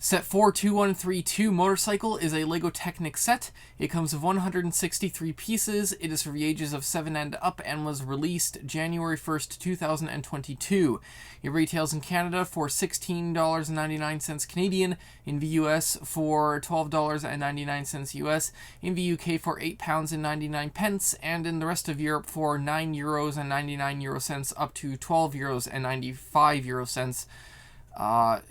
Set 42132 Motorcycle is a Lego Technic set. It comes with 163 pieces. It is for the ages of 7 and up and was released January 1st, 2022. It retails in Canada for $16.99 Canadian, in the US for $12.99 US, in the UK for £8.99, and in the rest of Europe for €9.99 up to €12.95.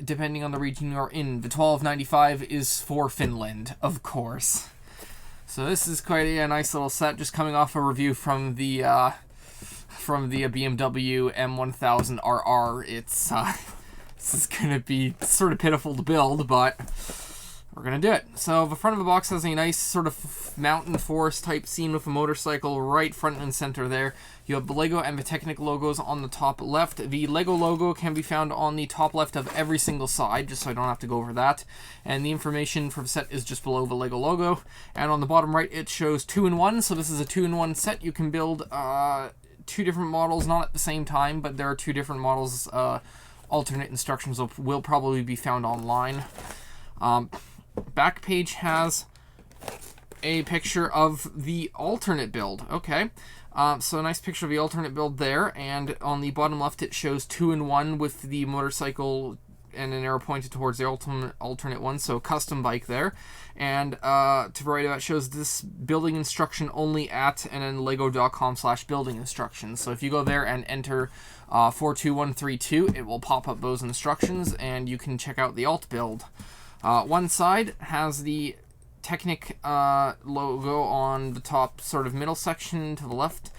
Depending on the region you're in. The $12.95 is for Finland, of course. So this is quite a nice little set, just coming off a review from the BMW M1000RR. It's this is gonna be sort of pitiful to build, but we're gonna do it. So the front of the box has a nice sort of mountain forest type scene with a motorcycle right front and center there. You have the Lego and the Technic logos on the top left. The Lego logo can be found on the top left of every single side, just so I don't have to go over that. And the information for the set is just below the Lego logo. And on the bottom right, it shows 2-in-1. So this is a 2-in-1 set. You can build two different models, not at the same time, but there are two different models. Alternate instructions will probably be found online. Back page has a picture of the alternate build. Okay. So a nice picture of the alternate build there, and on the bottom left it shows 2-in-1 with the motorcycle and an arrow pointed towards the alternate one, so custom bike there. And to the right of that shows this building instruction only at, and then lego.com/building instructions. So if you go there and enter 42132, it will pop up those instructions and you can check out the alt build. One side has the Technic logo on the top sort of middle section to the left.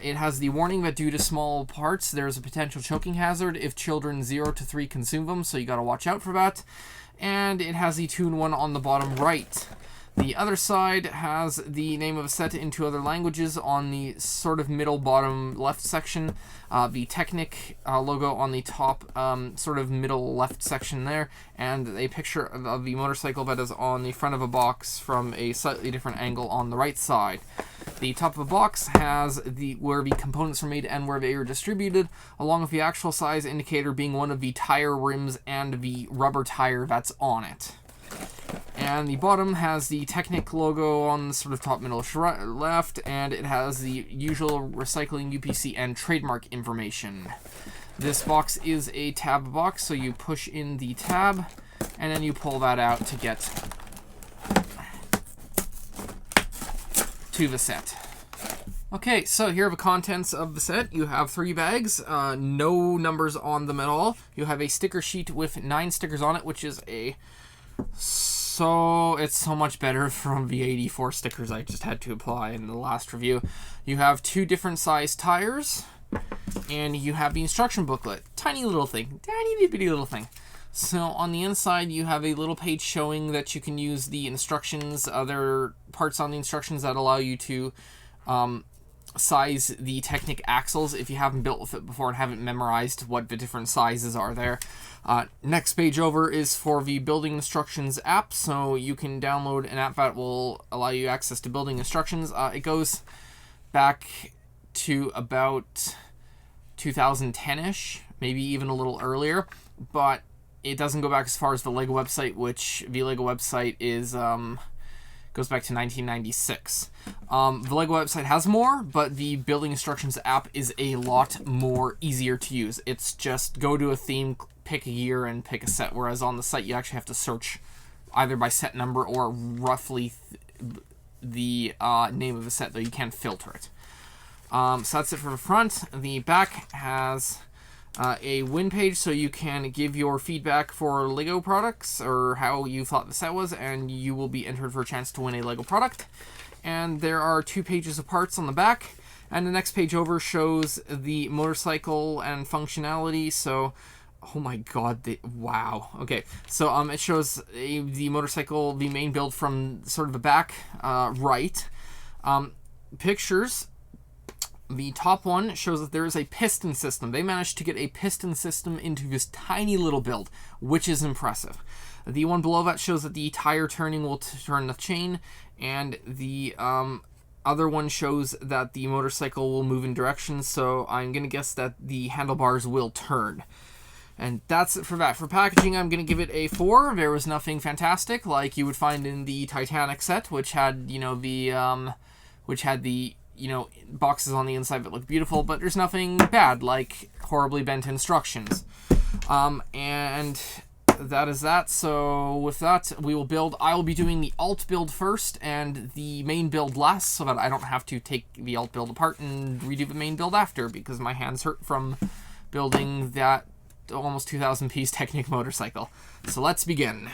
It has the warning that due to small parts, there's a potential choking hazard if children 0 to 3 consume them, so you gotta watch out for that. And it has the 2-in-1 on the bottom right. The other side has the name of a set in 2 other languages on the sort of middle bottom left section. The Technic logo on the top sort of middle left section there, and a picture of the motorcycle that is on the front of a box from a slightly different angle on the right side. The top of the box has where the components are made and where they are distributed, along with the actual size indicator being one of the tire rims and the rubber tire that's on it. And the bottom has the Technic logo on the sort of top middle left, and it has the usual recycling, UPC, and trademark information. This box is a tab box, so you push in the tab, and then you pull that out to get to the set. Okay, so here are the contents of the set. You have 3 bags, no numbers on them at all. You have a sticker sheet with 9 stickers on it, which is it's so much better from the 84 stickers I just had to apply in the last review. You have 2 different size tires, and you have the instruction booklet. Tiny little thing. Tiny bitty little thing. So on the inside, you have a little page showing that you can use the instructions, other parts on the instructions that allow you to size the Technic axles if you haven't built with it before and haven't memorized what the different sizes are there. Next page over is for the building instructions app, so you can download an app that will allow you access to building instructions. It goes back to about 2010-ish, maybe even a little earlier, but it doesn't go back as far as the Lego website, which the Lego website is goes back to 1996. The Lego website has more, but the building instructions app is a lot more easier to use. It's just go to a theme, pick a year, and pick a set, whereas on the site you actually have to search either by set number or roughly the name of the set, though you can't filter it. So that's it for the front. The back has a win page, so you can give your feedback for Lego products or how you thought the set was, and you will be entered for a chance to win a Lego product. And there are 2 pages of parts on the back, and the next page over shows the motorcycle and functionality. So oh my god, wow. Okay, so it shows the motorcycle, the main build from sort of the back right. Pictures. The top one shows that there is a piston system. They managed to get a piston system into this tiny little build, which is impressive. The one below that shows that the tire turning will turn the chain, and the other one shows that the motorcycle will move in directions, so I'm going to guess that the handlebars will turn. And that's it for that. For packaging, I'm going to give it a 4. There was nothing fantastic like you would find in the Titanic set, which had, you know, the boxes on the inside that look beautiful, but there's nothing bad like horribly bent instructions. And that is that. So with that, I will be doing the alt build first and the main build last, so that I don't have to take the alt build apart and redo the main build after, because my hands hurt from building that almost 2,000 piece Technic motorcycle. So let's begin.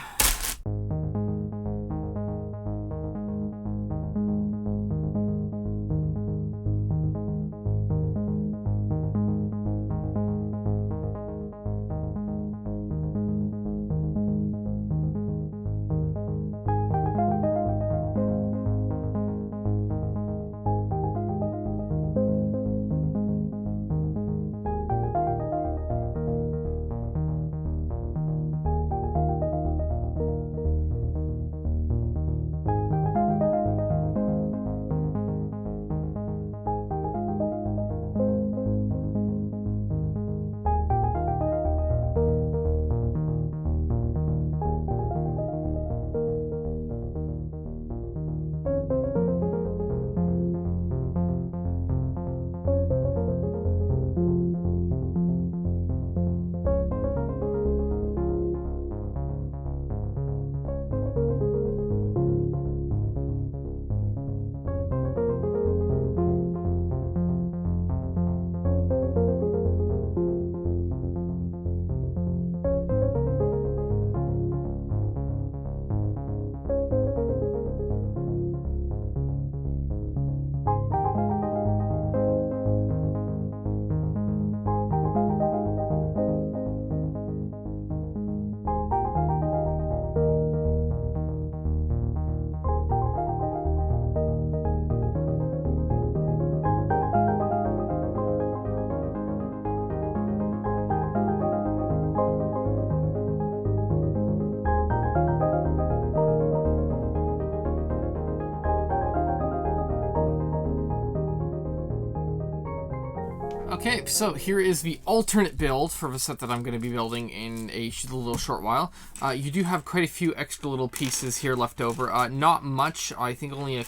Okay, so here is the alternate build for the set that I'm going to be building in a little short while. You do have quite a few extra little pieces here left over. Not much. I think only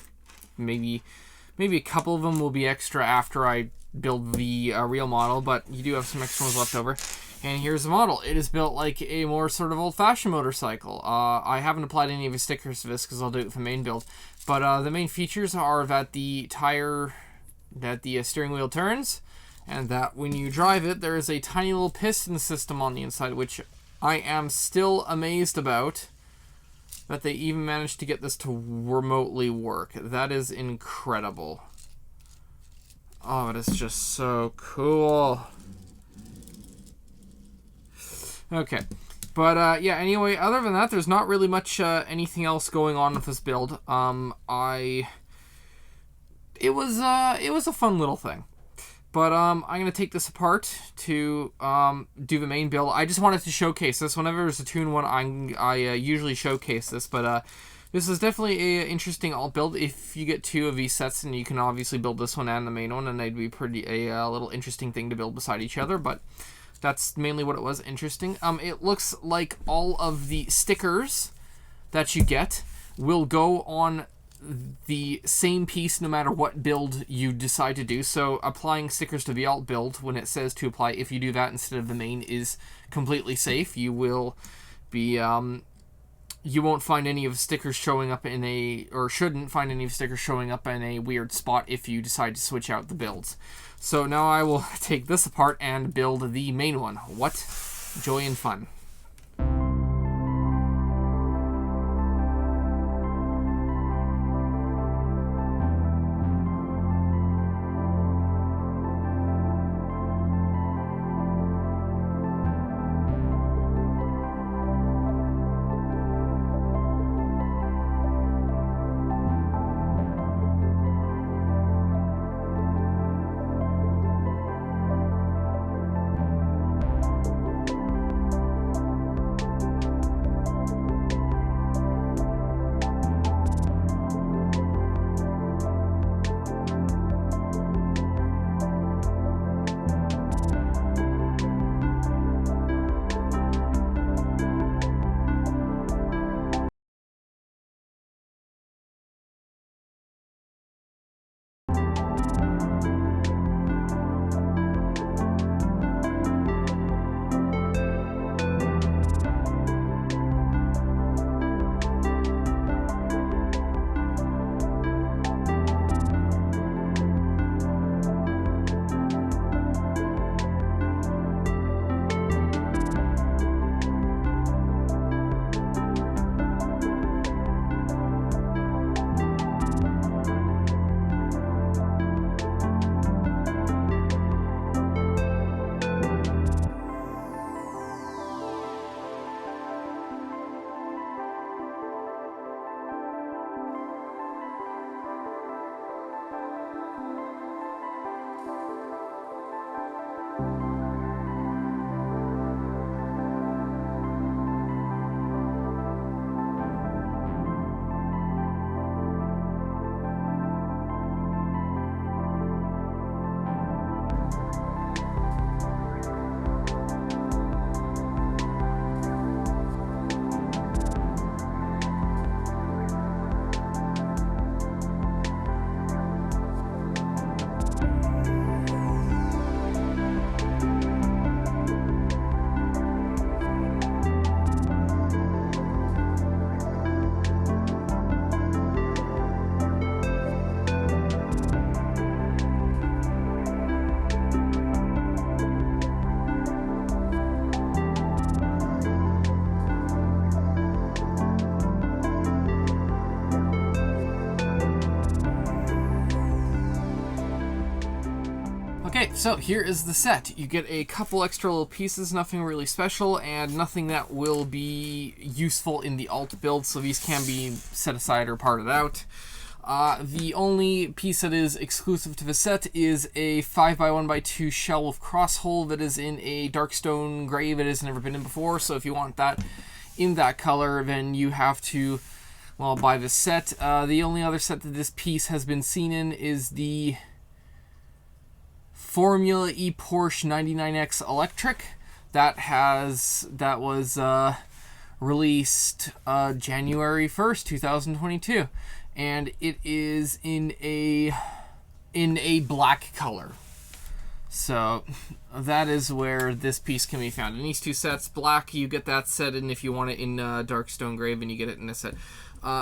maybe a couple of them will be extra after I build the real model, but you do have some extra ones left over. And here's the model. It is built like a more sort of old-fashioned motorcycle. I haven't applied any of the stickers to this because I'll do it for the main build. But the main features are that the steering wheel turns, and that when you drive it, there is a tiny little piston system on the inside, which I am still amazed about, that they even managed to get this to remotely work. That is incredible. Oh, it is just so cool. Okay. But, yeah, anyway, other than that, there's not really much anything else going on with this build. It was a fun little thing. But I'm going to take this apart to do the main build. I just wanted to showcase this. Whenever there's a Toon one, I usually showcase this. But this is definitely an interesting alt build. If you get 2 of these sets, and you can obviously build this one and the main one, and they'd be a little interesting thing to build beside each other. But that's mainly what it was, interesting. It looks like all of the stickers that you get will go on the same piece no matter what build you decide to do. So applying stickers to the alt build when it says to apply, if you do that instead of the main, is completely safe. You will be you won't find any of the stickers showing up in shouldn't find any of the stickers showing up in a weird spot if you decide to switch out the builds. So now I will take this apart and build the main one. What joy and fun. Alright, so here is the set. You get a couple extra little pieces, nothing really special, and nothing that will be useful in the alt build, so these can be set aside or parted out. The only piece that is exclusive to the set is a 5x1x2 shell with cross hole that is in a dark stone gray that has never been in before, so if you want that in that color, then you have to, well, buy this set. The only other set that this piece has been seen in is the Formula E Porsche 99X Electric. That was released January 1st, 2022. And it is in a black color. So that is where this piece can be found. In these two sets, black, you get that set, and if you want it in dark stone gray, then you get it in this set.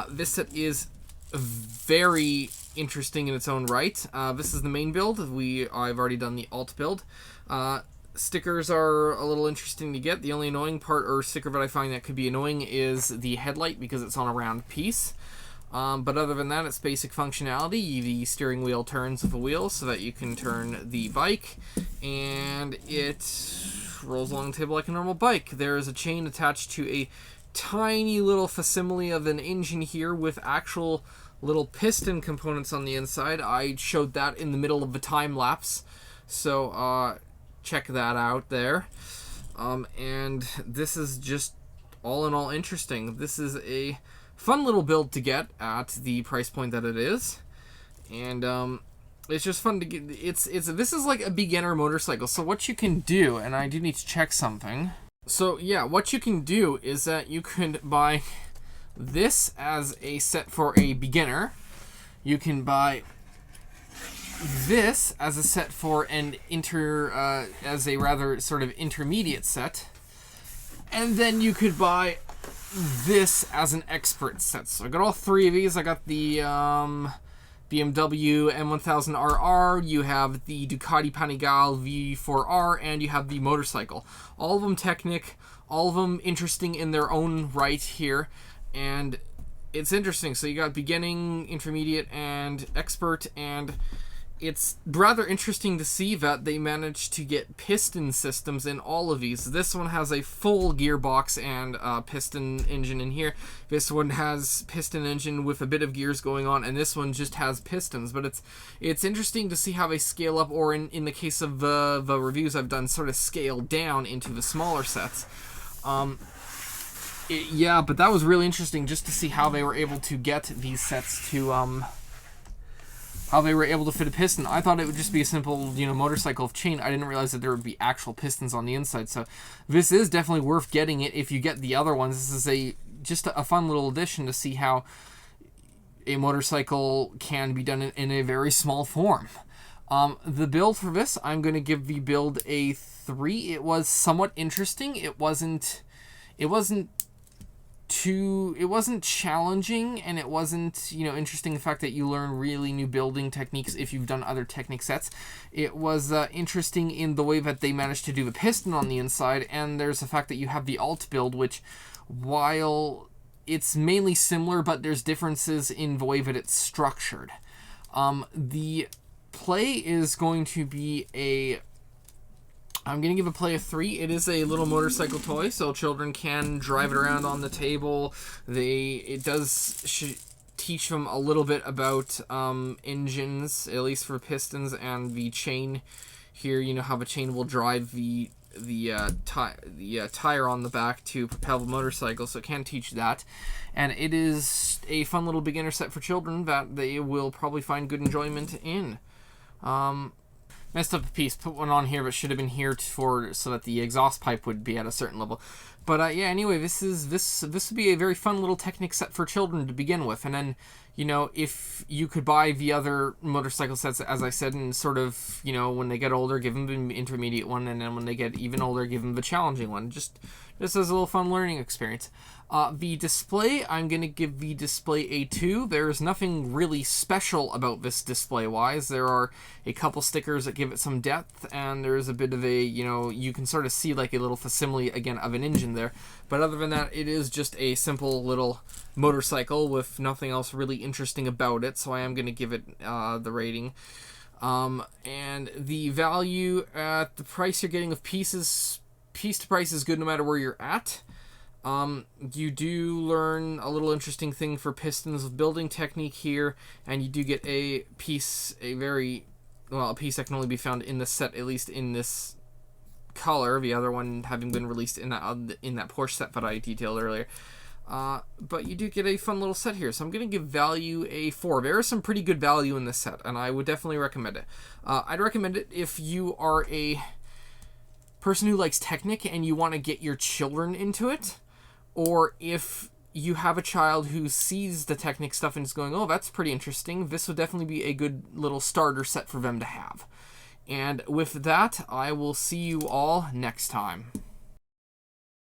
This set is very interesting in its own right. This is the main build. I've already done the alt build. Stickers are a little interesting to get. The only annoying part or sticker that I find that could be annoying is the headlight, because it's on a round piece. But other than that, it's basic functionality. The steering wheel turns with the wheels so that you can turn the bike, and it rolls along the table like a normal bike. There is a chain attached to a tiny little facsimile of an engine here with actual little piston components on the inside. I showed that in the middle of the time-lapse, so check that out there. And this is just all in all interesting. This is a fun little build to get at the price point that it is, and it's just fun to get. This is like a beginner motorcycle. So what you can do, and I do need to check something. So yeah, what you can do is that you could buy this as a set for a beginner. You can buy this as a set for an as a rather sort of intermediate set, and then you could buy this as an expert set. So I got all three of these. I got the BMW M1000RR, you have the Ducati Panigale V4R, and you have the motorcycle. All of them Technic, all of them interesting in their own right here, and it's interesting. So you got beginning, intermediate, and expert, and it's rather interesting to see that they managed to get piston systems in all of these. This one has a full gearbox and piston engine in here. This one has piston engine with a bit of gears going on, and this one just has pistons. But it's interesting to see how they scale up, or in the case of the reviews I've done, sort of scale down into the smaller sets. Yeah, but that was really interesting just to see how they were able to get these sets to how they were able to fit a piston. I thought it would just be a simple, motorcycle of chain. I didn't realize that there would be actual pistons on the inside. So this is definitely worth getting it if you get the other ones. This is just a fun little addition to see how a motorcycle can be done in a very small form. The build for this, I'm going to give the build a 3. It was somewhat interesting. It wasn't challenging, and it wasn't, interesting the fact that you learn really new building techniques if you've done other Technic sets. It was interesting in the way that they managed to do the piston on the inside, and there's the fact that you have the alt build, which, while it's mainly similar, but there's differences in the way that it's structured. The play is going to be I'm going to give a play a 3. It is a little motorcycle toy, so children can drive it around on the table. It does teach them a little bit about engines, at least for pistons, and the chain here. How the chain will drive the tire on the back to propel the motorcycle, so it can teach that. And it is a fun little beginner set for children that they will probably find good enjoyment in. Messed up a piece, put one on here, but should have been here so that the exhaust pipe would be at a certain level. But yeah, anyway, this would be a very fun little Technic set for children to begin with, and then if you could buy the other motorcycle sets, as I said, and sort of when they get older, give them the intermediate one, and then when they get even older, give them the challenging one. Just as a little fun learning experience. The display, I'm going to give the display a 2. There is nothing really special about this display-wise. There are a couple stickers that give it some depth, and there's a bit of a, you can sort of see like a little facsimile, again, of an engine there. But other than that, it is just a simple little motorcycle with nothing else really interesting about it, so I am going to give it the rating. And the value at the price you're getting of piece to price is good no matter where you're at. You do learn a little interesting thing for pistons of building technique here, and you do get a piece, a piece that can only be found in the set, at least in this color, the other one having been released in that Porsche set that I detailed earlier. But you do get a fun little set here, so I'm going to give value a 4. There is some pretty good value in this set, and I would definitely recommend it. I'd recommend it if you are a person who likes Technic and you want to get your children into it, or if you have a child who sees the Technic stuff and is going, oh, that's pretty interesting, this would definitely be a good little starter set for them to have. And with that, I will see you all next time.